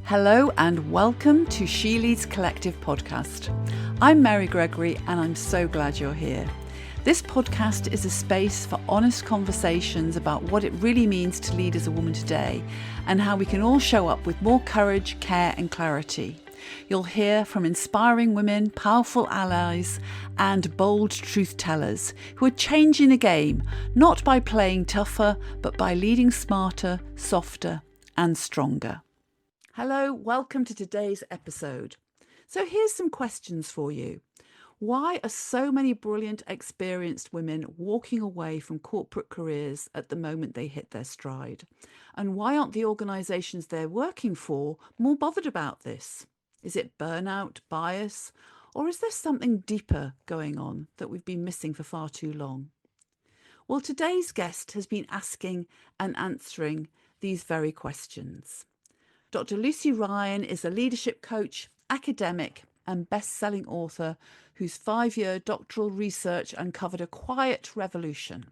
Hello and welcome to She Leads Collective podcast. I'm Mary Gregory and I'm so glad you're here. This podcast is a space for honest conversations about what it really means to lead as a woman today and how we can all show up with more courage, care and clarity. You'll hear from inspiring women, powerful allies and bold truth tellers who are changing the game, not by playing tougher, but by leading smarter, softer and stronger. Hello, welcome to today's episode. So here's some questions for you. Why are so many brilliant, experienced women walking away from corporate careers at the moment they hit their stride? And why aren't the organisations they're working for more bothered about this? Is it burnout, bias, or is there something deeper going on that we've been missing for far too long? Well, today's guest has been asking and answering these very questions. Dr. Lucy Ryan is a leadership coach, academic and best-selling author whose 5-year doctoral research uncovered a quiet revolution.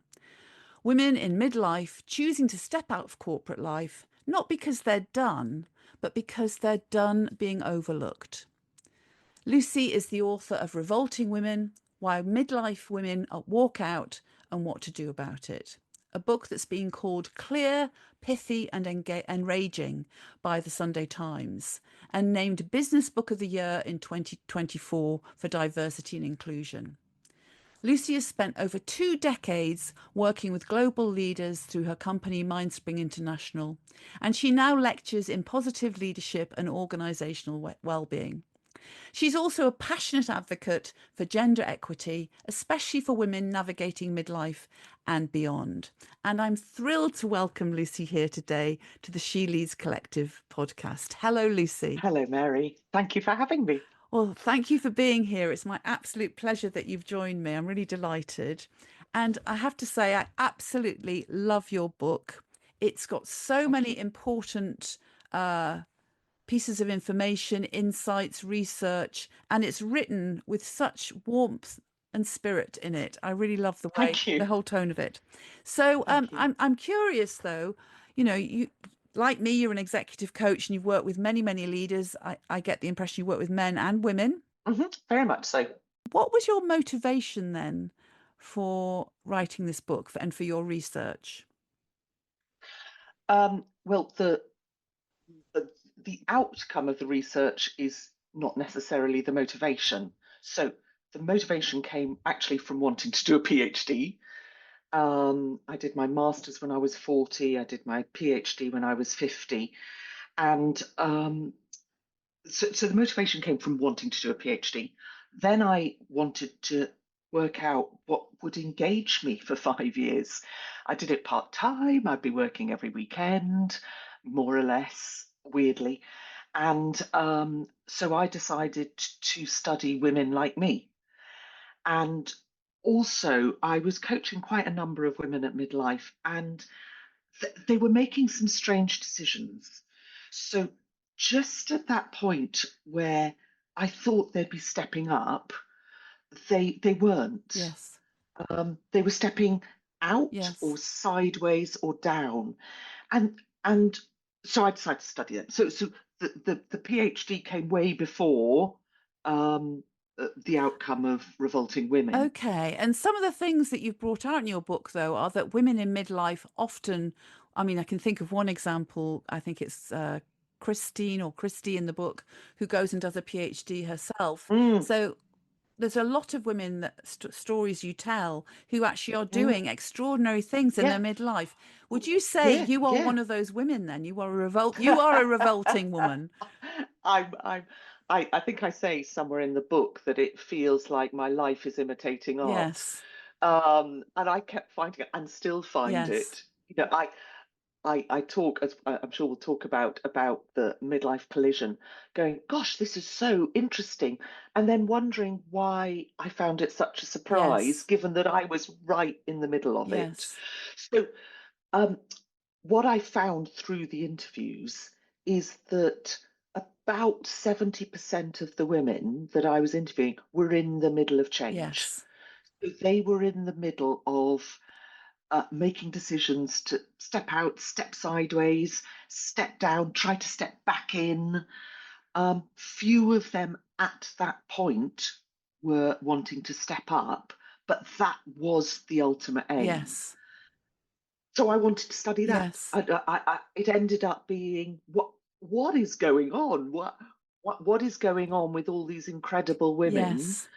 Women in midlife choosing to step out of corporate life, not because they're done, but because they're done being overlooked. Lucy is the author of Revolting Women, Why Midlife Women Walk Out and What to Do About It. A book that's been called clear, pithy and enraging by the Sunday Times and named Business Book of the Year in 2024 for diversity and inclusion. Lucy has spent over 2 decades working with global leaders through her company Mindspring International, and she now lectures in positive leadership and organisational wellbeing. She's also a passionate advocate for gender equity, especially for women navigating midlife and beyond. And I'm thrilled to welcome Lucy here today to the She Leads Collective podcast. Hello, Lucy. Hello, Mary. Thank you for having me. Well, thank you for being here. It's my absolute pleasure that you've joined me. I'm really delighted. And I have to say, I absolutely love your book. It's got so many important pieces of information, insights, research, and it's written with such warmth and spirit in it. I really love the way, the whole tone of it. So I'm curious though, you like me, you're an executive coach and you've worked with many, many leaders. I get the impression you work with men and women. Very much so. What was your motivation then for writing this book and for your research? Well, the outcome of the research is not necessarily the motivation. So the motivation came actually from wanting to do a PhD. I did my master's when I was 40. I did my PhD when I was 50. And so the motivation came from wanting to do a PhD. Then I wanted to work out what would engage me for 5 years. I did it part-time. I'd be working every weekend, more or less, weirdly. And so I decided to study women like me. And also, I was coaching quite a number of women at midlife, and they were making some strange decisions. So just at that point where I thought they'd be stepping up, they weren't. Yes. They were stepping out Yes. or sideways or down, and so I decided to study them. So the PhD came way before the outcome of Revolting Women. Okay. And some of the things that you've brought out in your book, though, are that women in midlife often, I mean, I can think of one example. I think it's Christine or Christy in the book who goes and does a PhD herself. So there's a lot of women that stories you tell who actually are doing extraordinary things in their midlife. Would you say you are one of those women then? You are a revolting woman. I think I say somewhere in the book that it feels like my life is imitating art. Yes. And I kept finding it and still find it. I talk, as I'm sure we'll talk about the midlife collision, going, gosh, this is so interesting. And then wondering why I found it such a surprise, given that I was right in the middle of it. So what I found through the interviews is that about 70% of the women that I was interviewing were in the middle of change. Yes. So they were in the middle of making decisions to step out, step sideways, step down, try to step back in. Few of them at that point were wanting to step up, but that was the ultimate aim. Yes. So I wanted to study that. Yes. It ended up being what is going on? What is going on with all these incredible women? Yes.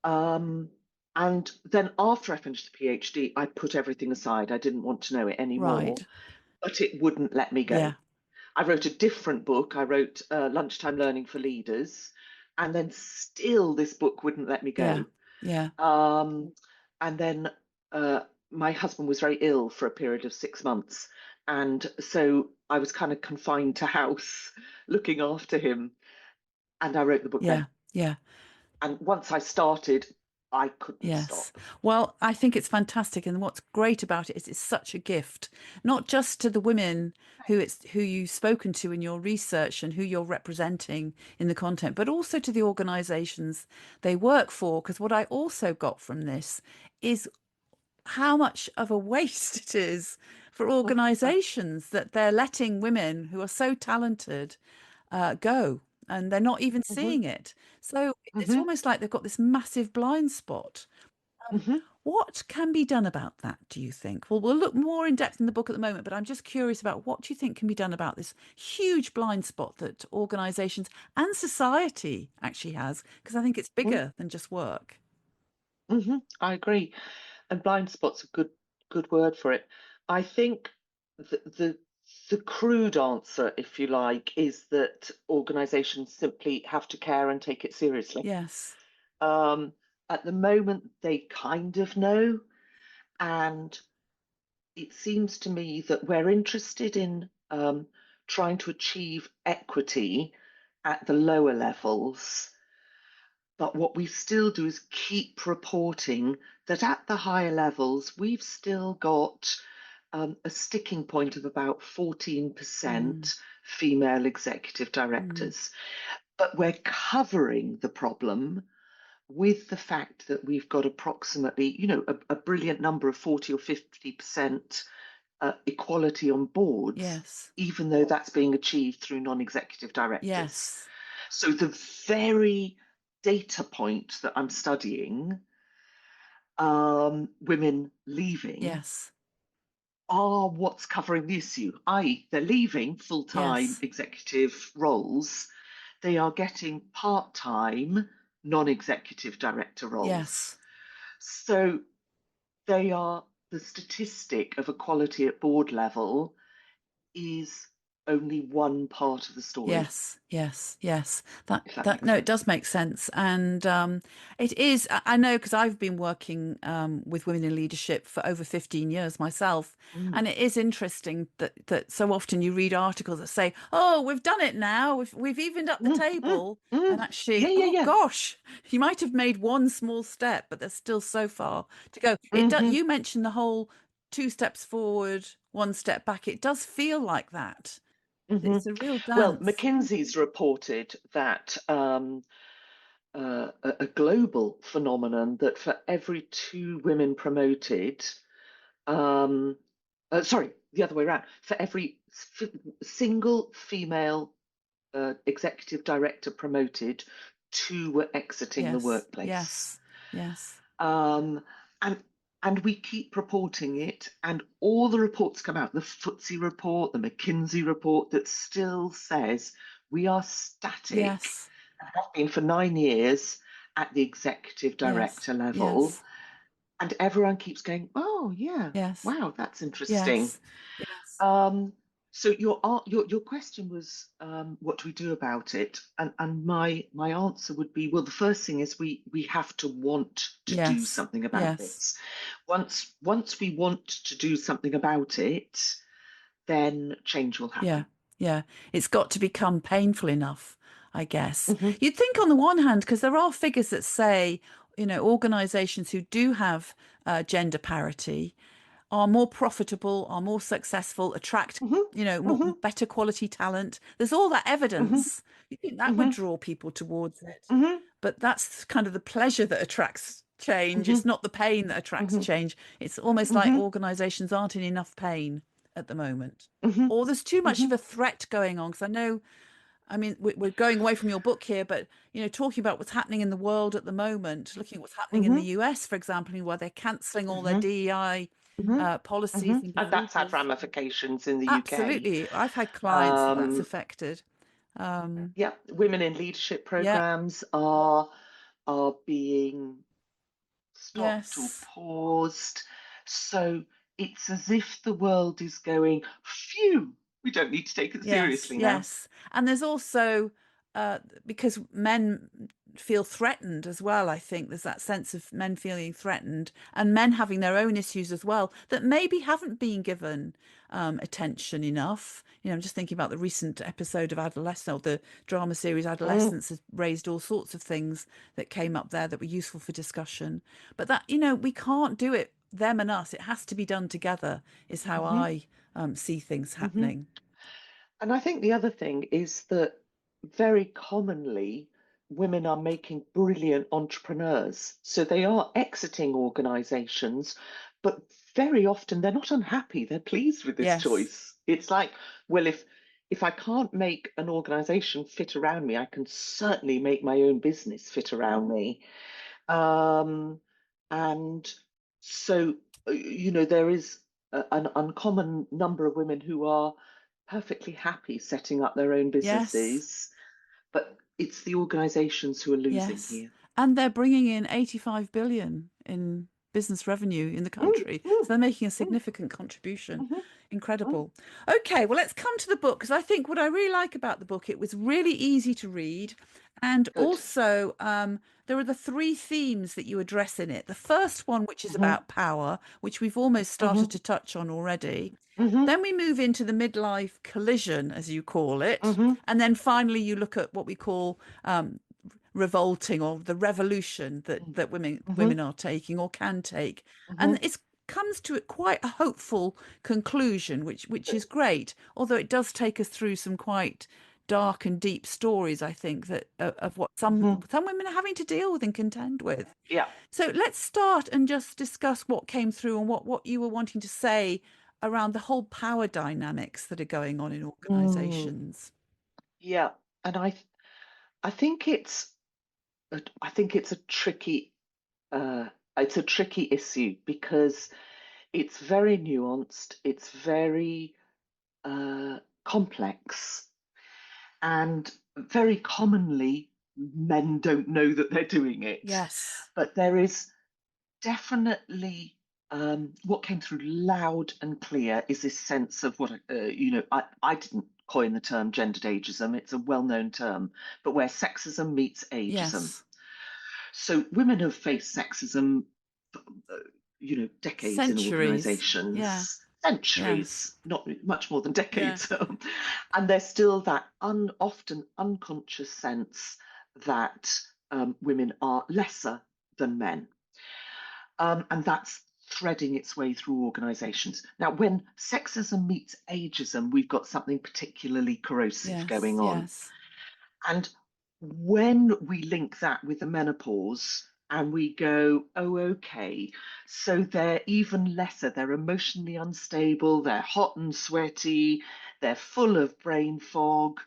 And then after I finished the PhD, I put everything aside. I didn't want to know it anymore, Right. but it wouldn't let me go. Yeah. I wrote a different book. I wrote Lunchtime Learning for Leaders, and then still this book wouldn't let me Yeah. go. Yeah. And then my husband was very ill for a period of 6 months. And so I was kind of confined to house looking after him. And I wrote the book Yeah. then. Yeah. And once I started, I couldn't Yes. stop. Well, I think it's fantastic. And what's great about it is it's such a gift, not just to the women who you've spoken to in your research and who you're representing in the content, but also to the organizations they work for. Because what I also got from this is how much of a waste it is for organizations that they're letting women who are so talented go and they're not even Hmm. seeing it. So it's Hmm. almost like they've got this massive blind spot. Hmm. What can be done about that, do you think? Well, we'll look more in depth in the book at the moment, but I'm just curious about what do you think can be done about this huge blind spot that organizations and society actually has? Because I think it's bigger than just work. Hmm. I agree. And blind spot's a good word for it. I think the crude answer, if you like, is that organisations simply have to care and take it seriously. Yes. Um, at the moment, they kind of know, and it seems to me that we're interested in trying to achieve equity at the lower levels. But what we still do is keep reporting that at the higher levels, we've still got a sticking point of about Mm, 14% female executive mm, directors. But we're covering the problem with the fact that we've got approximately, a brilliant number of 40 or 50% equality on boards, yes. even though that's being achieved through non-executive directors. Yes. So the very data point that I'm studying, women leaving, Yes. are what's covering the issue, i.e., they're leaving full time Yes. executive roles, they are getting part time non executive director roles. Yes. So they are the statistic of equality at board level is only one part of the story, Yes, yes, yes. That if that that makes no, it sense. does make sense, and it is. I know because I've been working with women in leadership for over 15 years myself, Mm. and it is interesting that so often you read articles that say, "Oh, we've done it now. We've evened up the Mm, mm, table," and mm. actually, Yeah, yeah, oh yeah. gosh, you might have made one small step, but there's still so far to go. It do, Hmm. you mentioned the whole two steps forward, one step back. It does feel like that. Hmm. It's a real Well, dance. McKinsey's reported that a global phenomenon that for every two women promoted, um, sorry, the other way around, for every single female executive director promoted, two were exiting the Yes, workplace. yes, yes, Um, and and we keep reporting it, and all the reports come out, the FTSE report, the McKinsey report, that still says we are static yes, and have been for 9 years at the executive yes, director level. yes, And everyone keeps going, oh, yeah, yes, wow, that's interesting. yes, yes, Um, so your question was, what do we do about it? And my answer would be, well, the first thing is we have to want to do yes, something about yes, this. Once we want to do something about it, then change will yeah, happen. yeah. It's got to become painful enough, I guess. Hmm. You'd think on the one hand, because there are figures that say, organizations who do have gender parity are more profitable, are more successful, attract, Hmm. Hmm. better quality talent. There's all that Hmm. evidence. You think that would Hmm. draw people towards it. Hmm. But that's kind of the pleasure that attracts change. It's not the pain that attracts change. It's almost like organizations aren't in enough pain at the moment, or there's too much of a threat going on. Because I know, I mean, we're going away from your book here, but talking about what's happening in the world at the moment, looking at what's happening in the US, for example, where they're cancelling all their DEI policies and And that's had behaviours. ramifications in the UK. Absolutely, I've had clients that's Um, affected. yeah, women in leadership Yeah, programs are being stopped or yes. paused. So it's as if the world is going, phew, we don't need to take it Yes, seriously now. yes. And there's also, because men feel threatened as well, I think there's that sense of men feeling threatened and men having their own issues as well that maybe haven't been given attention enough. I'm just thinking about the recent episode of Adolescent, or the drama series Mm, Adolescence has raised all sorts of things that came up there that were useful for discussion. But that, we can't do it, them and us. It has to be done together, is how mhm, I see things mhm. happening. And I think the other thing is that very commonly women are making brilliant entrepreneurs. So they are exiting organizations, but very often they're not unhappy. They're pleased with this Yes. choice. It's like, well, if I can't make an organization fit around me, I can certainly make my own business fit around me. Um, and so, there is an uncommon number of women who are perfectly happy setting up their own Yes. businesses, but it's the organizations who are losing Yes. here. And they're bringing in 85 billion in business revenue in the Mm, country. mm, So they're making a mm, significant contribution. mhm, mm, Incredible. Okay, well, let's come to the book, because I think what I really like about the book, it was really easy to read. And good. also, there are the three themes that you address in it. The first one, which is Mhm, about power, which we've almost started mhm, to touch on already. mhm, Then we move into the midlife collision, as you call it. mhm, And then finally, you look at what we call revolting, or the revolution that women mhm, are taking or can take. And mhm. it comes to quite a hopeful conclusion, which is Good. great, although it does take us through some quite dark and deep stories, I think, that of what Mhm. some women are having to deal with and contend with. Yeah. So let's start and just discuss what came through and what you were wanting to say around the whole power dynamics that are going on in Mm, organizations. yeah. And I think it's a tricky uh, issue because it's very nuanced, it's very complex, and very commonly men don't know that they're doing it. Yes. But there is definitely what came through loud and clear is this sense of what I didn't coin the term gendered ageism, it's a well-known term, but where sexism meets ageism. Yes. So women have faced sexism, decades in Centuries. Yeah. organizations, Yes. centuries, not much more than Yeah. decades. And there's still that often unconscious sense that women are lesser than men. And that's threading its way through organizations. Now, when sexism meets ageism, we've got something particularly corrosive Yes. going on. Yes. And when we link that with the menopause and we go, oh, okay, so they're even lesser, they're emotionally unstable, they're hot and sweaty, they're full of brain fog,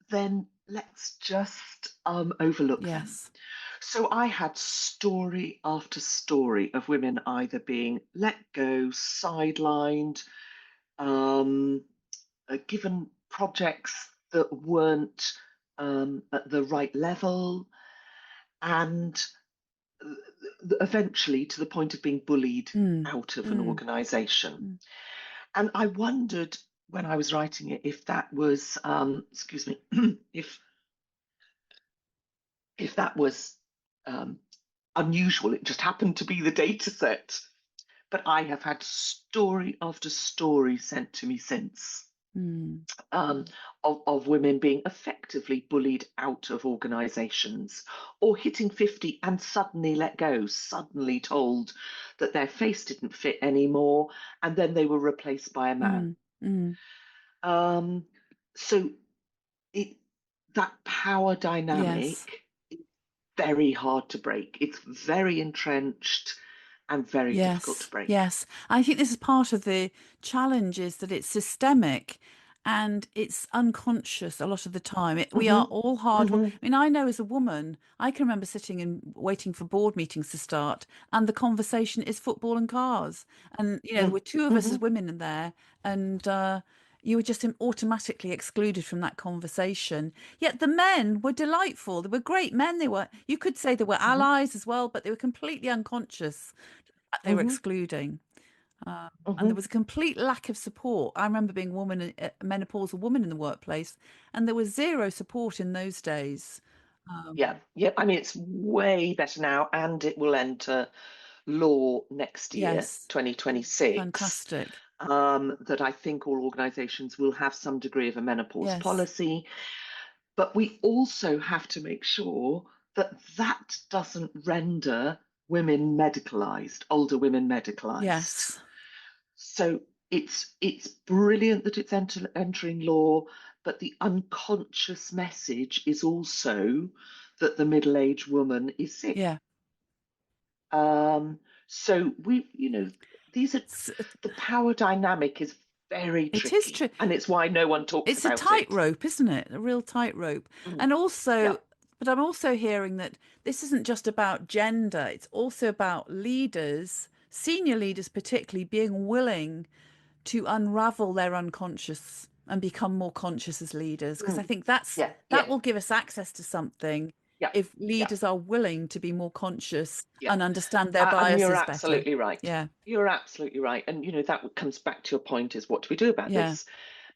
then let's just overlook them. Yes. So I had story after story of women either being let go, sidelined, um, given projects that weren't at the right level, and eventually to the point of being bullied Mm. out of an Mm. organization. Mm. And I wondered when I was writing it if that was, excuse me, if that was um, unusual. It just happened to be the data set. But I have had story after story sent to me since Mm. um, of women being effectively bullied out of organisations or hitting 50 and suddenly let go, suddenly told that their face didn't fit anymore, and then they were replaced by a man. Mm. Mm. So it that power Yes. dynamic is very hard to break. It's very entrenched and very difficult to Yes, break. yes. I think this is part of the challenge is that it's systemic and it's unconscious a lot of the time. We are Hmm. all hard. I Hmm. mean, I know as a woman, I can remember sitting and waiting for board meetings to start, and the conversation is football and cars. And, there were two of us Hmm. as women in there, and you were just automatically excluded from that conversation. Yet the men were delightful. They were great men. You could say they were Hmm. allies as well, but they were completely unconscious they were Hmm. excluding. And there Hmm. was a complete lack of support. I remember being a menopausal woman in the workplace, and there was zero support in those days. Yeah, Um, yeah. I mean, it's way better now, and it will enter law next year, yes, 2026, fantastic. that I think all organisations will have some degree of a menopause Yes, policy. But we also have to make sure that that doesn't render women medicalised, older women medicalised. yes, So it's brilliant that it's entering law, but the unconscious message is also that the middle-aged woman is sick. yeah. Um, so these are It's, the power dynamic is very it is tricky, true. and it's why no one talks It's a about it. tightrope, isn't it? A real tightrope. Mm. And Yeah. also, but I'm also hearing that this isn't just about gender, it's also about leaders, senior leaders particularly, being willing to unravel their unconscious and become more conscious as leaders. Because I Mm. think Yeah. that Yeah. will give us access to something Yeah. if Yeah. leaders are willing to be more conscious Yeah. and understand their And you're biases better. absolutely right. Yeah, You're absolutely right. And that comes back to your point is what do we do about yeah, this?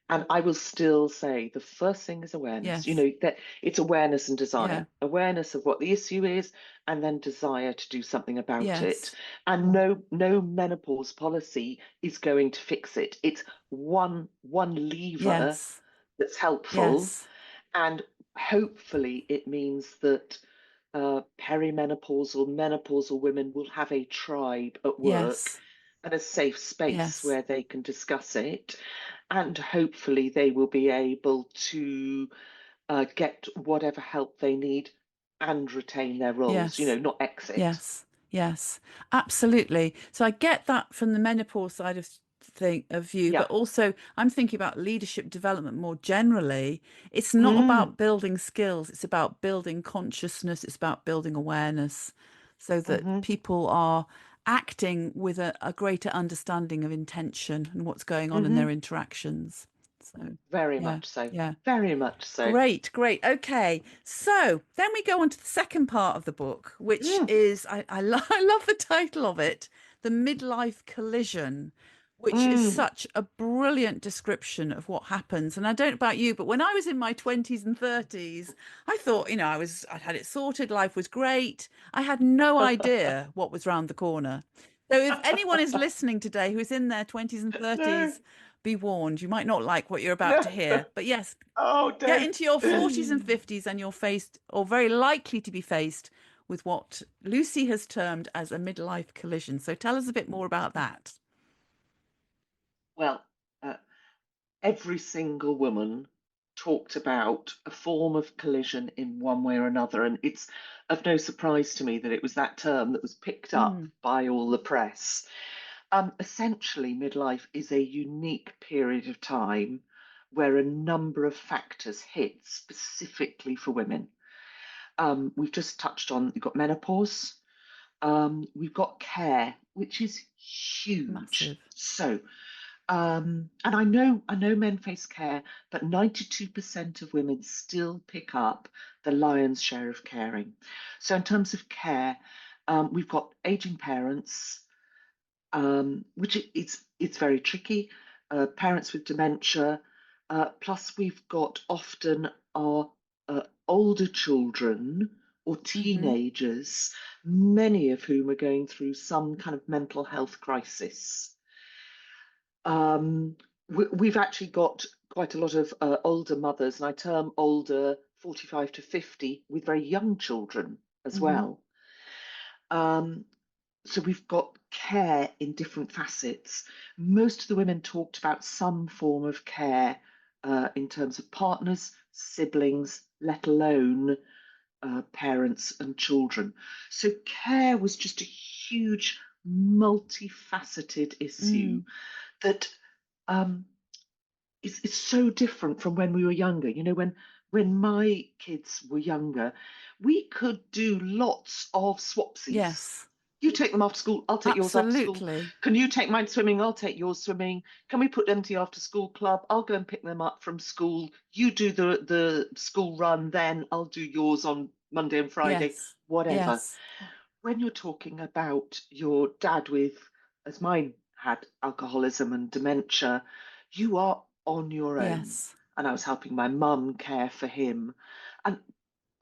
And I will still say the first thing is awareness. yes, That it's awareness and yeah, desire, awareness of what the issue is, and then desire to do something about it. yes, And no menopause policy is going to fix it. It's one lever yes, that's helpful, yes, and hopefully it means that perimenopausal, menopausal women will have a tribe at work yes, and a safe space yes, where they can discuss it. And hopefully they will be able to get whatever help they need and retain their roles, yes. not exit. Yes, yes, absolutely. So I get that from the menopause side of view, Yeah. but also I'm thinking about leadership development more generally. It's not Mm. about building skills, it's about building consciousness, it's about building awareness so that Hmm. people are acting with a greater understanding of intention and what's going on in their Hmm. interactions. So, Very yeah, much so. yeah. Very much so. Great, great. Okay. So then we go on to the second part of the book, which Mm. is, I love the title of it, The Midlife Collision, which is Mm. such a brilliant description of what happens. And I don't know about you, but when I was in my 20s and 30s, I thought, I had it sorted, life was great. I had no idea what was round the corner. So if anyone is listening today who's in their 20s and No, 30s, be warned, you might not like what you're about no. to hear. But yes, Oh, get don't. into your 40s and 50s and you're faced, or very likely to be faced, with what Lucy has termed as a midlife collision. So tell us a bit more about that. Well, uh, every single woman talked about a form of collision in one way or another. And it's of no surprise to me that it was that term that was picked up Mm, by all the press. Essentially, midlife is a unique period of time where a number of factors hit specifically for women. We've just touched on, you've got menopause, we've got care, which is huge. massive. So, and I know men face care, but 92% of women still pick up the lion's share of caring. So in terms of care, we've got aging parents, which it's very tricky. Parents with dementia, plus we've got often our older children or Hmm. teenagers, many of whom are going through some kind of mental health crisis. Um, we've actually got quite a lot of older mothers, and I term older 45 to 50, with very young children as Hmm. well. Um, so we've got care in different facets. Most of the women talked about some form of care in terms of partners, siblings, let alone parents and children. So care was just a huge, multifaceted issue Mm. that um, is so different from when we were younger. You know, when my kids were younger, we could do lots of swapsies. Yes, You take them after school, I'll take yours after school. absolutely. Can you take mine swimming? I'll take yours swimming. Can we put them to the after school club? I'll go and pick them up from school. You do the school run, then I'll do yours on Monday and Friday, Yes, whatever. yes, When you're talking about your dad with, as mine had, alcoholism and dementia, you are on your own. yes. And I was helping my mum care for him. And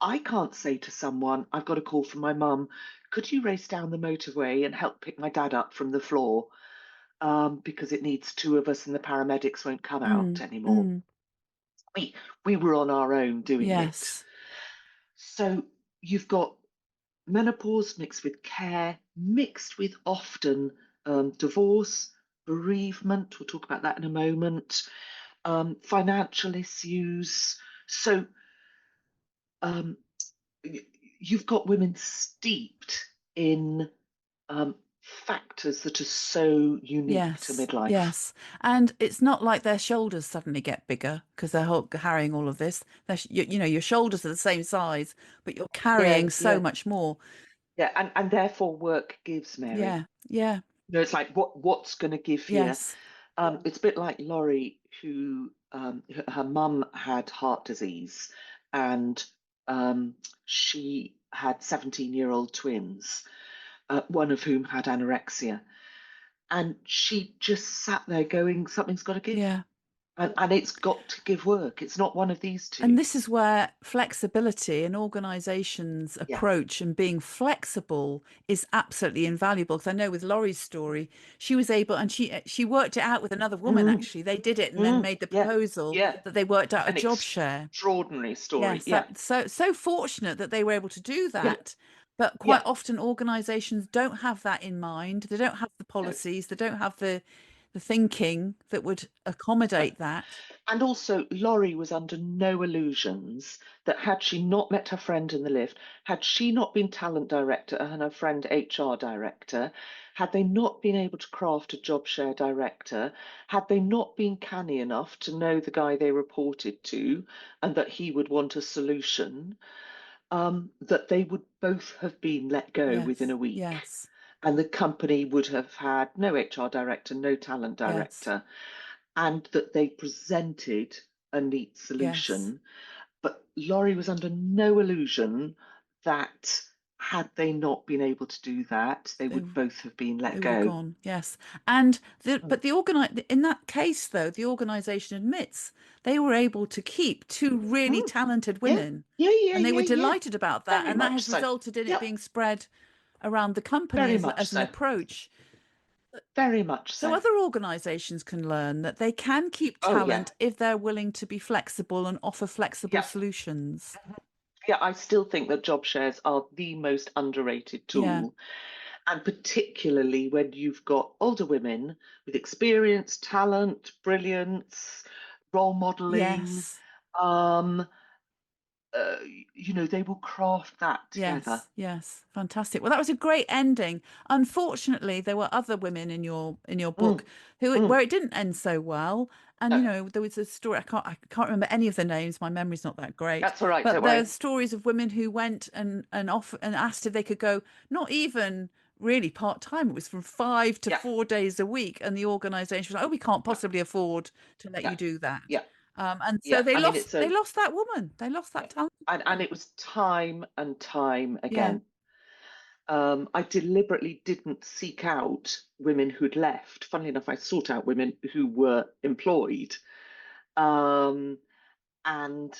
I can't say to someone, I've got a call from my mum, could you race down the motorway and help pick my dad up from the floor? Because it needs two of us and the paramedics won't come out Mm, anymore. mm. We were on our own doing it. Yes, So you've got menopause mixed with care, mixed with often divorce, bereavement. We'll talk about that in a moment. Financial issues. So um, you've got women steeped in factors that are so unique to yes, midlife. yes. And it's not like their shoulders suddenly get bigger because they're carrying all of this. You know, your shoulders are the same size, but you're Yeah, carrying so yeah, much more. yeah, and therefore work gives, Mary. Yeah, yeah, You know, it's like what's going to give here. yes, It's a bit like Laurie, who her mum had heart disease, and she had 17-year-old twins, one of whom had anorexia, and she just sat there going, "Something's got to give." yeah. And it's got to give work. It's not one of these And two. this is where flexibility and organizations' Yeah. approach and being flexible is absolutely invaluable. Because I know with Laurie's story, she was able, and she worked it out with another woman, Mm, actually. They did it and then mm, made the yeah. proposal Yeah. that they worked out a An job share. extraordinary story. Yes, Yeah. that so fortunate that they were able to do Yeah. that. But quite Yeah. often organizations don't have that in mind. They don't have the No. policies, they don't have the thinking that would No. accommodate that. And also, Laurie was under no illusions that had she not met her friend in the lift, had she not been talent director and her friend HR director, had they not been able to craft a job share director, had they not been canny enough to know the guy they reported to and that he would want a solution, that they would both have been let go within Yes, a week. yes, And the company would have had no HR director, no talent yes, director, and that they presented a neat yes. solution. But Laurie was under no illusion that had they not been able to do that, they They would both have been they let would have go. gone, yes. And Mm, but the in that case though, the organization admits they were able to keep two really mm, talented yeah, women, yeah, yeah, and they yeah, were yeah. delighted about that, Very and that much has so. resulted in it Yep, being spread around the company very much as an so. approach. Very much So so. other organizations can learn that they can keep Oh, yeah. talent if they're willing to be flexible and offer flexible Yeah. solutions. Yeah, I still think that job shares are the most underrated Yeah. tool. And particularly when you've got older women with experience, talent, brilliance, role modeling, Yes. um, uh, they will craft that together. Yes, yes, fantastic. Well, that was a great ending. Unfortunately, there were other women in your book Mm, who where mm. it didn't end so well. And No, you know, there was a story. I can't remember any of the names. My memory's not that great. that's all right. But Don't there are worry. stories of women who went and asked if they could go, not even really part time. It was from 5 to Yeah, 4 days a week, and the organisation was like, "Oh, we can't yeah, possibly afford to let yeah, you do that." yeah, And so yeah. I mean, it's they a lost that woman. They lost yeah, that talent. and it was time and time Yeah. again. I deliberately didn't seek out women who'd left. Funnily enough, I sought out women who were employed. Um, and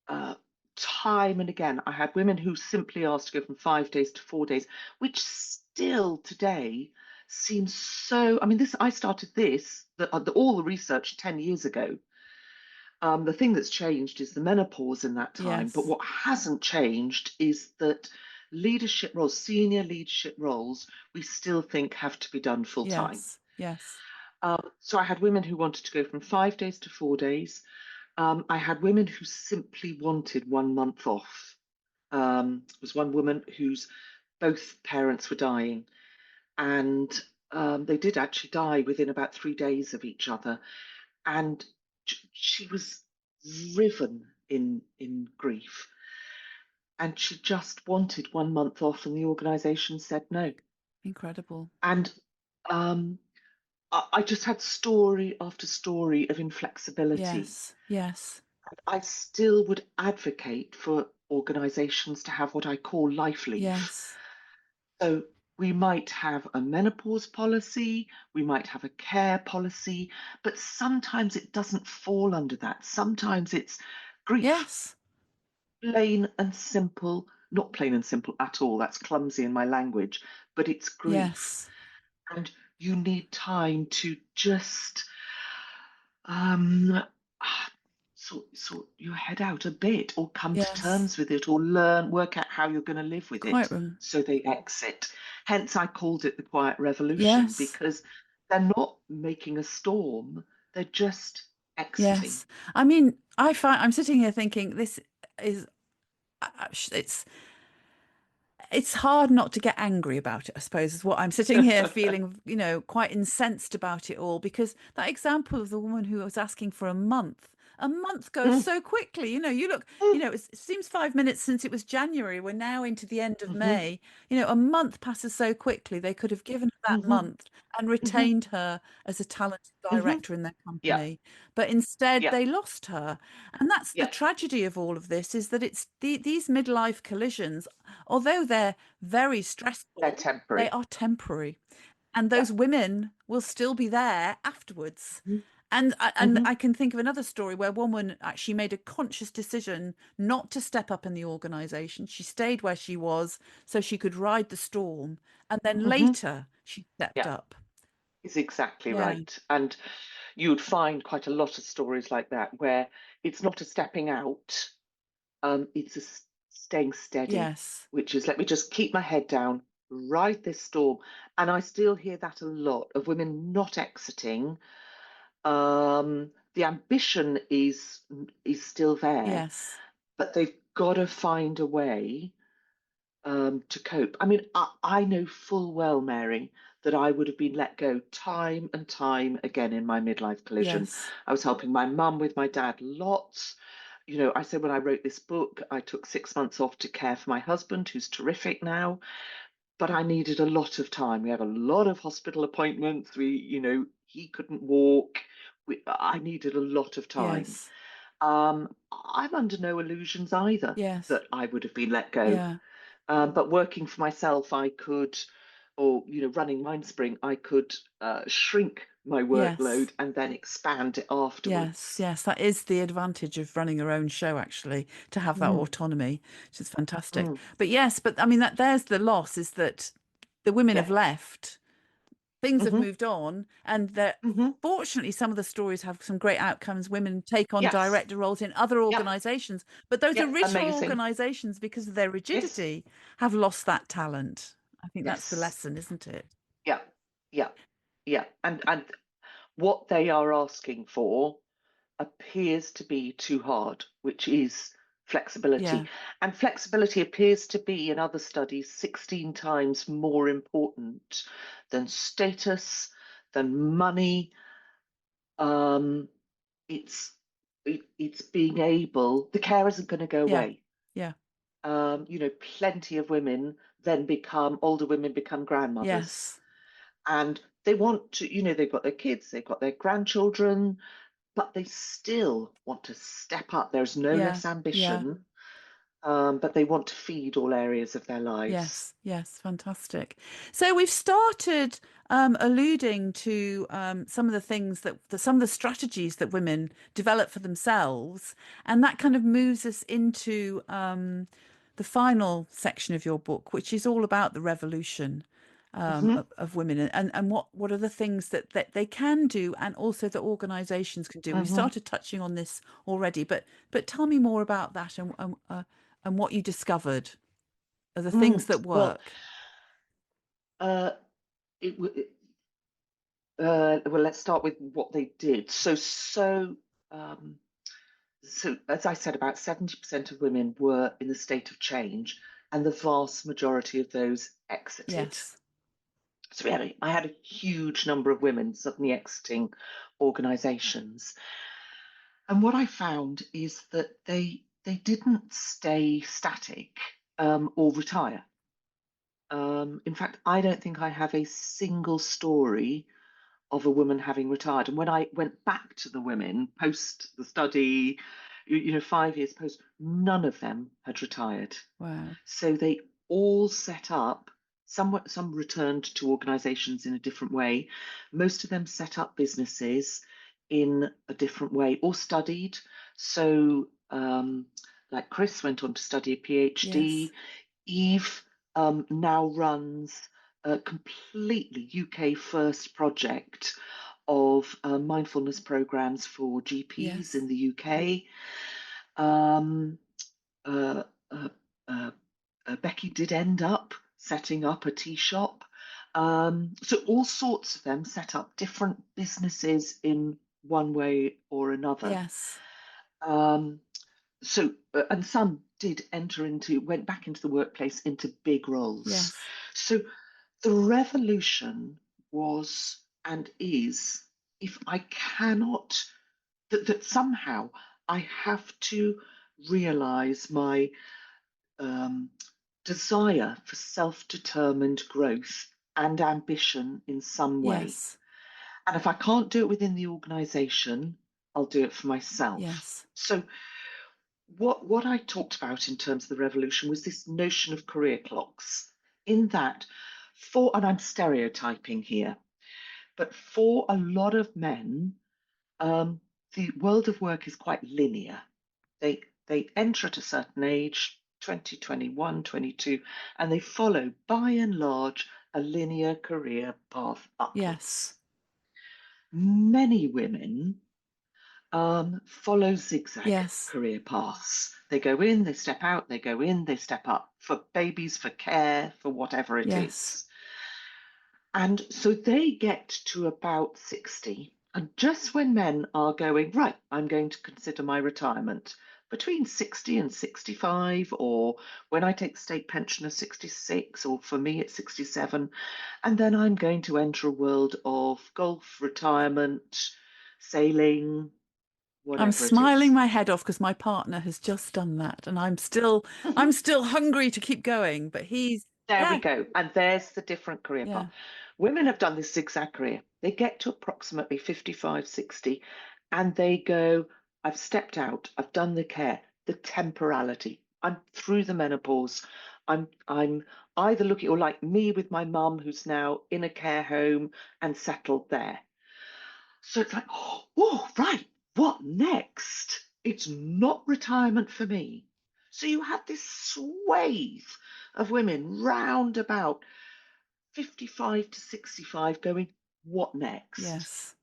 uh, time and again, I had women who simply asked to go from 5 days to 4 days, which still today seems so. I mean, this I started all the research 10 years ago. The thing that's changed is the menopause in that time, but Yes. what hasn't changed is that leadership roles, senior leadership roles, we still think have to be done full time. Yes, yes, So I had women who wanted to go from 5 days to 4 days. I had women who simply wanted 1 month off. was one woman whose both parents were dying, and they did actually die within about 3 days of each other, and she was riven in grief, and she just wanted 1 month off, and the organisation said no. Incredible. And um, I just had story after story of inflexibility. Yes, yes, I still would advocate for organisations to have what I call life leave. yes, So we might have a menopause policy, we might have a care policy, but sometimes it doesn't fall under that. Sometimes it's grief, yes, plain and simple, not plain and simple at all, that's clumsy in my language, but it's grief. yes, And you need time to just um, sort your head out a bit, or come to yes. terms with it, or learn, work out how you're going to live with Quite it. wrong. So they exit. Hence, I called it the quiet revolution, Yes, because they're not making a storm, they're just exiting. yes. I mean, I find I'm sitting here thinking this is it's hard not to get angry about it, I suppose, is what I'm sitting here feeling, quite incensed about it all, because that example of the woman who was asking for a month goes Mm, so quickly. You look, mm, it seems 5 minutes since it was January. We're now into the end of mhm, May. A month passes so quickly. They could have given her that mhm, month and mhm, retained her as a talented mhm. director in their Yeah, company. But instead, yeah, they lost her. And that's the yeah. tragedy of all of this, is that these midlife collisions, although they're very They're stressful, they temporary. are temporary. And Yeah. those women will still be there afterwards. Mhm, And mhm, I can think of another story where a woman actually made a conscious decision not to step up in the organization. She stayed where she was so she could ride the storm. And then mhm. later she stepped Yeah, up. is exactly Yeah. right. And you'd find quite a lot of stories like that where it's not a stepping out, it's a staying steady, Yes. which is, let me just keep my head down, ride this storm. And I still hear that a lot of women not exiting. The ambition is still there, Yes. but they've got to find a way to cope. I mean, I know full well, Mary, that I would have been let go time and time again in my midlife collision. Yes. I was helping my mum with my dad lots. I said when I wrote this book, I took 6 months off to care for my husband, who's terrific now, but I needed a lot of time. We had a lot of hospital appointments. He couldn't walk. I needed a lot of time. Yes. I'm under no illusions either Yes. that I would have been let go, Yeah. but working for myself, I could, or running Mindspring, I could shrink my Yes. workload and then expand it Yes, afterwards. yes, that is the advantage of running your own show, actually, to have that Mm, autonomy, which is fantastic. mm, But yes, but I mean that there's the loss, is that the women yeah. have left, things have Hmm. moved on, and that Hmm. fortunately some of the stories have some great outcomes. Women take on Yes. director roles in other Yep. organizations, but those Yep. original Amazing. organizations, because of their Yes. rigidity, have lost that talent. I think that's the Yes. lesson, isn't it? Yeah. Yeah. Yeah. And what they are asking for appears to be too hard, which is Yeah. flexibility. And flexibility appears to be, in other studies, 16 times more important than status, than money. Um, it's it's being able. The care isn't going to go Yeah. away. Yeah. Plenty of women then become older women, become grandmothers, Yes. and they want to. They've got their kids, they've got their grandchildren, but they still want to step up. There's no Yeah. less Yeah. ambition, but they want to feed all areas of their lives. Yes, yes, fantastic. So we've started alluding to some of the things some of the strategies that women develop for themselves, and that kind of moves us into the final section of your book, which is all about the revolution Hmm. of women, and what are the things that they can do, and also that organisations can do. We've Hmm. started touching on this already, but tell me more about that, and what you discovered are the things Mm. that Well, work. uh, it, well, let's start with what they did. So um, So, as I said, about 70% of women were in the state of change, and the vast majority of those exited. Yes. So I had a huge number of women suddenly exiting organisations. And what I found is that they didn't stay static or retire. In fact, I don't think I have a single story of a woman having retired. And when I went back to the women post the study, 5 years post, none of them had retired. Wow. So they all set up, some returned to organisations in a different way. Most of them set up businesses in a different way or studied. So, like Chris went on to study a PhD. Yes. Eve now runs a completely UK first project of mindfulness programs for GPs Yes. in the UK. Um, uh, uh, uh, Becky did end up setting up a tea shop. So all sorts of them set up different businesses in one way or another. Yes. Um, and some went back into the workplace into big roles. Yes. So the revolution was and is, if I cannot, that somehow I have to realize my um, desire for self-determined growth and ambition in some way. Yes. And if I can't do it within the organization, I'll do it for myself. Yes. So what I talked about in terms of the revolution was this notion of career clocks. In that, and I'm stereotyping here, but for a lot of men, the world of work is quite linear. They enter at a certain age, 20, 21, 22, and they follow by and large a linear career path upwards. Yes. Many women follow zigzag Yes. career paths. They go in, they step out, they go in, they step up for babies, for care, for whatever it Yes. is. And so they get to about 60. And just when men are going, right, I'm going to consider my retirement between 60 and 65, or when I take state pension at 66, or for me it's 67, and then I'm going to enter a world of golf, retirement, sailing, I'm whatever it smiling is. my head off because my partner has just done that, and I'm still hungry to keep going, but he's There we yeah, go. And there's the different career yeah, path. Women have done this zigzag career. They get to approximately 55, 60, and they go, I've stepped out, I've done the care, the temporality. I'm through the menopause. I'm either looking, or like me with my mum who's now in a care home and settled there. So it's like, oh, right, what next? It's not retirement for me. So you have this swathe of women round about 55 to 65 going, what next? yes,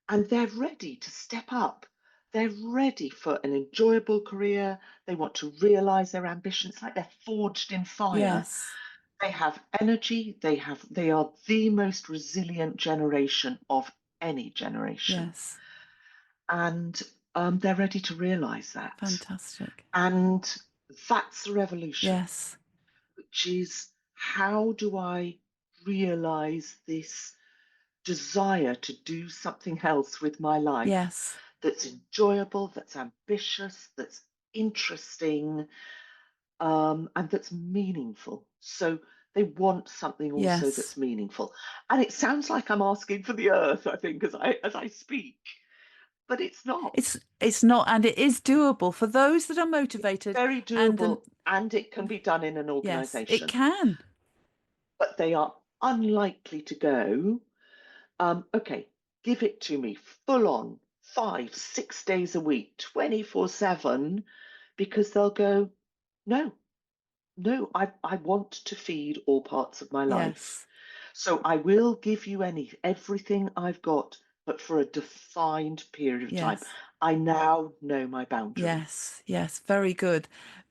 And they're ready to step up. They're ready for an enjoyable career. They want to realize their ambitions like they're forged in fire. yes, They have energy. They are the most resilient generation of any generation. yes, And they're ready to realize that. fantastic. And that's the revolution, Yes, which is how do I realize this desire to do something else with my life yes, that's enjoyable, that's ambitious, that's interesting, and that's meaningful. So they want something also yes. that's meaningful. And it sounds like I'm asking for the earth, I think, as I speak, but it's not. It's not, and it is doable for those that are motivated, Very and doable, and it can be done in an yes, it organization, can. but they are unlikely to go, okay, give it to me full on 5, 6 days a week, 24/7, because they'll go, no, no, I want to feed all parts of my life. Yes, So I will give you everything I've got but for a defined period of time. Yes. I now know my boundaries. Yes, yes, very good.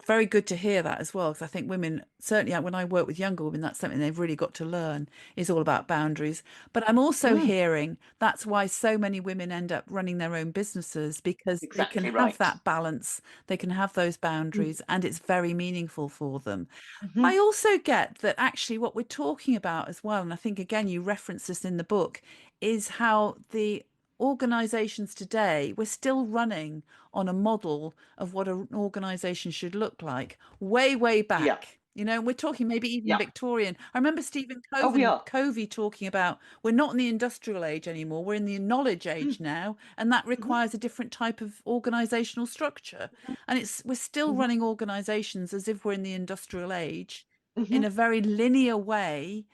Very good to hear that as well, because I think women, certainly when I work with younger women, that's something they've really got to learn is all about boundaries. But I'm also Mm, hearing that's why so many women end up running their own businesses because they can exactly have right. that balance, they can have those Mm, boundaries, and it's very meaningful for them. hmm I also get that actually what we're talking about as well, and I think again you reference this in the book, is how the organizations today, we're still running on a model of what an organization should look like way, way Yeah, back. We're talking maybe even yeah. Victorian. I remember Stephen Oh, we are. Covey talking about we're not in the industrial age anymore, we're in the knowledge Mm, age now, and that hmm requires a different type of organizational structure. And we're still hmm running organizations as if we're in the industrial age in hmm a very linear way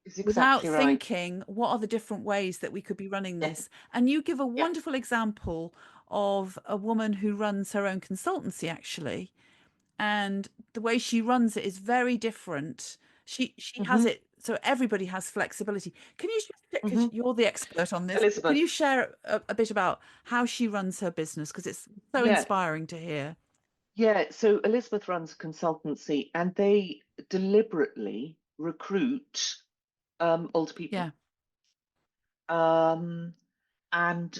It's without exactly right. thinking what are the different ways that we could be running Yeah, this. And you give a yeah. wonderful example of a woman who runs her own consultancy actually, and the way she runs it is very different. She has hmm it so everybody has flexibility. Can you just, hmm because you're the expert on this, can you Elizabeth. share a bit about how she runs her business, because it's so Yeah, inspiring to hear. yeah. So Elizabeth runs a consultancy, and they deliberately recruit older people. Yeah. Um, and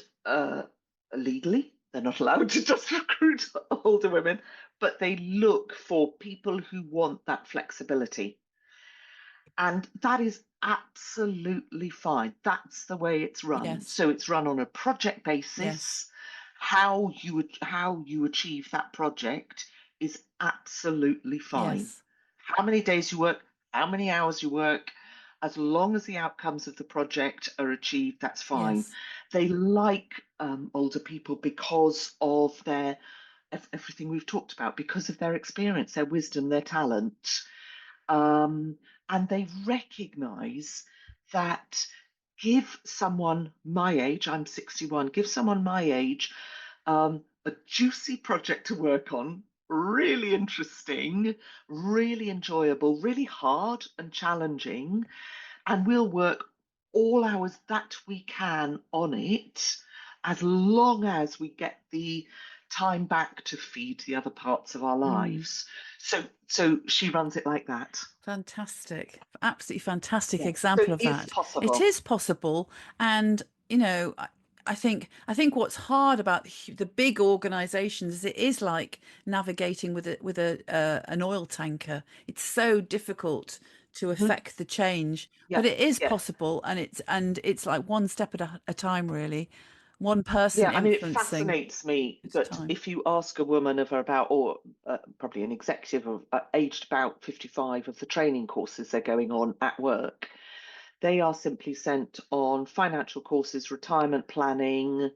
legally, they're not allowed to just recruit older women, but they look for people who want that flexibility. And that is absolutely fine. That's the way it's run. Yes. So it's run on a project Yes. basis. How you achieve that project is absolutely fine. Yes. How many days you work, how many hours you work, as long as the outcomes of the project are achieved, that's fine. Yes. They like older people because of everything we've talked about, because of their experience, their wisdom, their talent. Um, and they recognize that give someone my age, I'm 61, give someone my age a juicy project to work on, really interesting, really enjoyable, really hard and challenging, and we'll work all hours that we can on it as long as we get the time back to feed the other parts of our Mm. lives. So she runs it like that. Fantastic. Absolutely fantastic Yeah. So example it of is that. It possible. is possible. And, I think what's hard about the big organizations is it is like navigating with an oil tanker. It's so difficult to Mhm. affect the change, Yeah. but it is Yeah. possible, and it's like one step at a time, really. One person Yeah, I mean, it influencing fascinates me its that time. if you ask a woman of about, or probably an executive of aged about 55 of the training courses they're going on at work, they are simply sent on financial courses, retirement planning,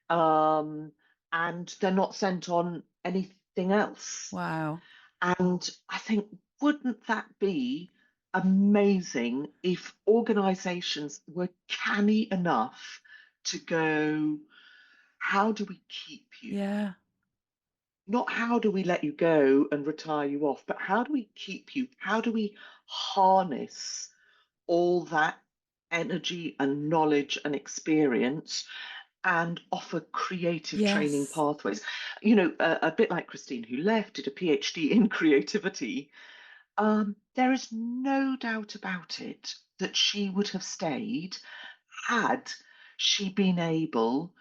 um, and they're not sent on anything else. Wow. And I think, wouldn't that be amazing if organizations were canny enough to go, how do we keep you? Yeah. Not how do we let you go and retire you off, but how do we keep you? How do we harness all that energy and knowledge and experience and offer creative training Yes. pathways? A bit like Christine, who left, did a PhD in creativity. There is no doubt about it that she would have stayed had she been able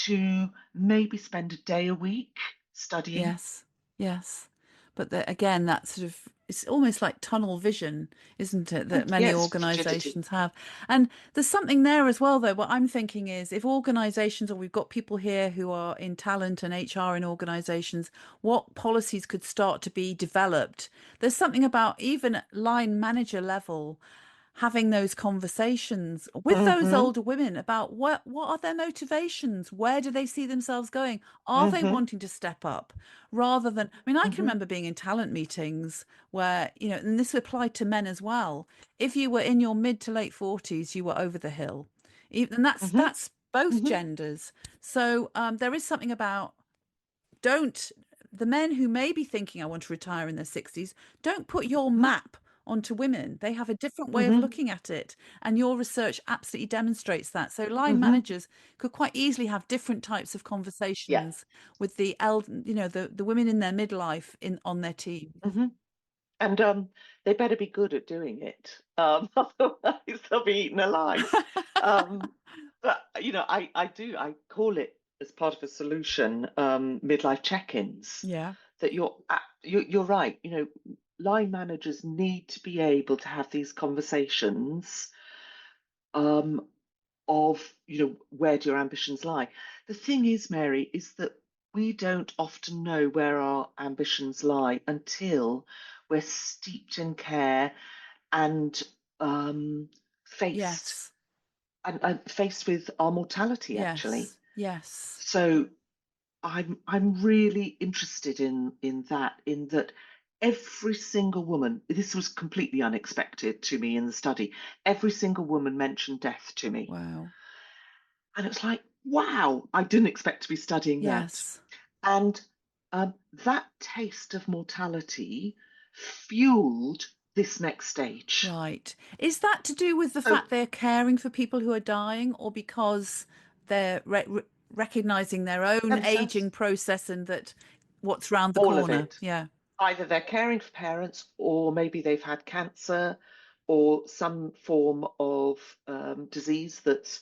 to maybe spend a day a week studying. Yes, yes. But again, that sort of, it's almost like tunnel vision, isn't it, that many Yes, frigidity. organizations have. And there's something there as well, though. What I'm thinking is if organizations, or we've got people here who are in talent and HR in organizations, what policies could start to be developed? There's something about even at line manager level having those conversations with those Mm-hmm. older women about what are their motivations, where do they see themselves going, are they Mm-hmm. wanting to step up, rather than, I mean, I can Mm-hmm. remember being in talent meetings where, and this applied to men as well, if you were in your mid to late 40s you were over the hill. And Mm-hmm. that's both Mm-hmm. genders. So there is something about, don't, the men who may be thinking I want to retire in their 60s, don't put your map onto women. They have a different way of Hmm. looking at it. And your research absolutely demonstrates that. So line Hmm. managers could quite easily have different types of Yeah. conversations with the women in their midlife on their team. Hmm. And they better be good at doing it. Otherwise they'll be eaten alive. Um, but I call it as part of a solution, midlife check-ins. Yeah. That you're right. Line managers need to be able to have these conversations, um, of, where do your ambitions lie? The thing is, Mary, is that we don't often know where our ambitions lie until we're steeped in care and, faced Yes. and faced with our mortality, actually. Yes. Yes. So I'm really interested in that every single woman, this was completely unexpected to me in the study, every single woman mentioned death to me. Wow. And it's like, wow, I didn't expect to be studying that. Yes. And that taste of mortality fueled this next stage. Right. Is that to do with the So fact they're caring for people who are dying, or because they're recognizing their own themselves, aging process and that what's round the all of corner? it. Yeah. Either they're caring for parents, or maybe they've had cancer, or some form of disease that's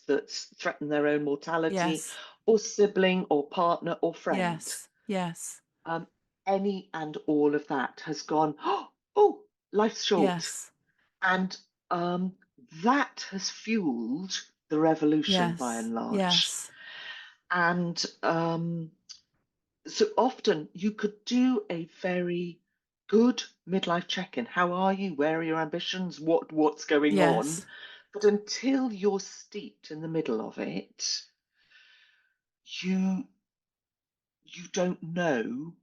threatened their own mortality, Yes. or sibling, or partner, or friend. Yes. Yes. Um, any and all of that has gone, oh, life's short. Yes. And um, that has fueled the revolution by Yes. and large. Yes. And so often you could do a very good midlife check-in. How are you? Where are your ambitions? What's going on? Yes. But until you're steeped in the middle of it, you you don't know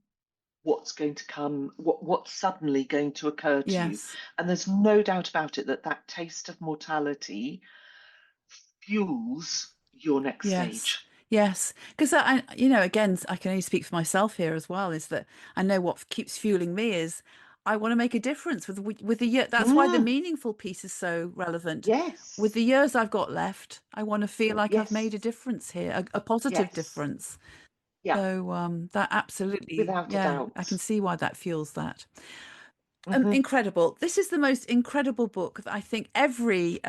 what's going to come, what's suddenly going to occur to you. Yes. And there's no doubt about it that that taste of mortality fuels your next Yes. stage. Yes. Because again, I can only speak for myself here as well, is that I know what keeps fueling me is I want to make a difference with the year. That's why the Mm, meaningful piece is so relevant. With yes, the years I've got left, I want to feel like I've made a yes, difference here, a positive yes, difference. yeah, So that absolutely, without a yeah, I can doubt. see why that fuels that. Hmm. Incredible. This is the most incredible book that I think every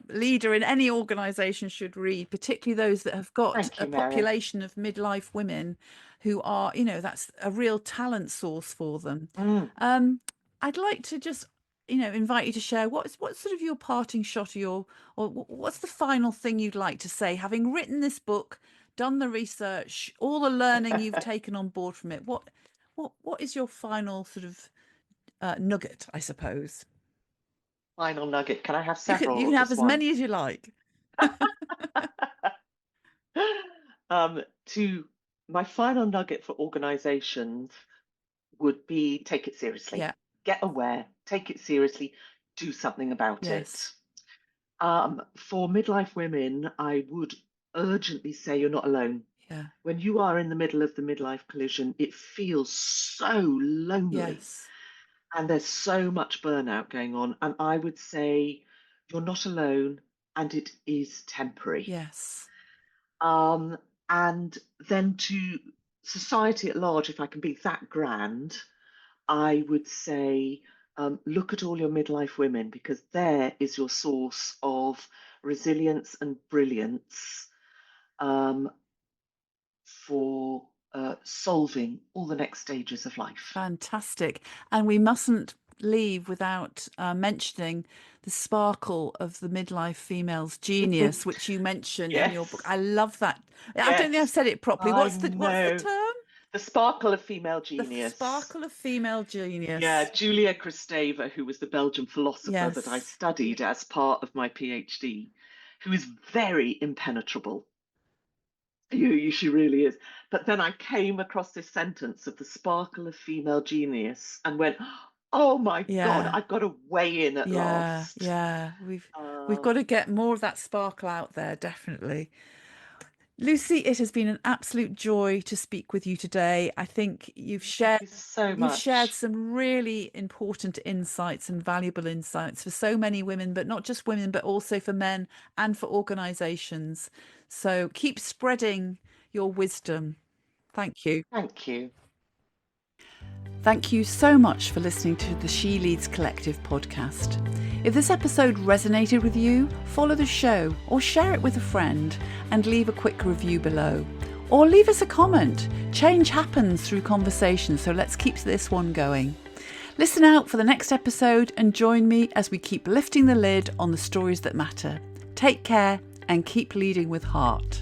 leader in any organization should read, particularly those that have got Thank a you, Mary. population of midlife women who are, that's a real talent source for them. Mm. Um, I'd like to just, invite you to share what's sort of your parting shot or what's the final thing you'd like to say, having written this book, done the research, all the learning you've taken on board from it. What is your final sort of nugget, I suppose. Final nugget. Can I have You can several you or can have just as one? many as you like. To my final nugget for organizations would be take it seriously. Yeah. Get aware, take it seriously, do something about it. Yes. For midlife women, I would urgently say you're not alone. Yeah. When you are in the middle of the midlife collision, it feels so lonely Yes. and there's so much burnout going on. And I would say you're not alone and it is temporary. Yes. Um, and then to society at large, if I can be that grand, I would say look at all your midlife women because there is your source of resilience and brilliance, um, for solving all the next stages of life. Fantastic. And we mustn't leave without mentioning the sparkle of the midlife female's genius, which you mention in your book. Yes, I love that. I don't think I've yes, said it properly. I What's the know. term? The sparkle of female The genius. sparkle of female Yeah, genius. Julia Kristeva, who was the Belgian philosopher that I Yes. studied as part of my PhD, who is very impenetrable. She really is. But then I came across this sentence of the sparkle of female genius and went, oh my God, Yeah. I've got to weigh in at Yeah. last. Yeah. We've got Um, to get more of that sparkle out there, definitely. Lucy, it has been an absolute joy to speak with you today. I think Thank you so you've shared much. some really important insights and valuable insights for so many women, but not just women, but also for men and for organisations. So keep spreading your wisdom. Thank you. Thank you. Thank you so much for listening to the She Leads Collective podcast. If this episode resonated with you, follow the show or share it with a friend and leave a quick review below. Or leave us a comment. Change happens through conversation, so let's keep this one going. Listen out for the next episode and join me as we keep lifting the lid on the stories that matter. Take care and keep leading with heart.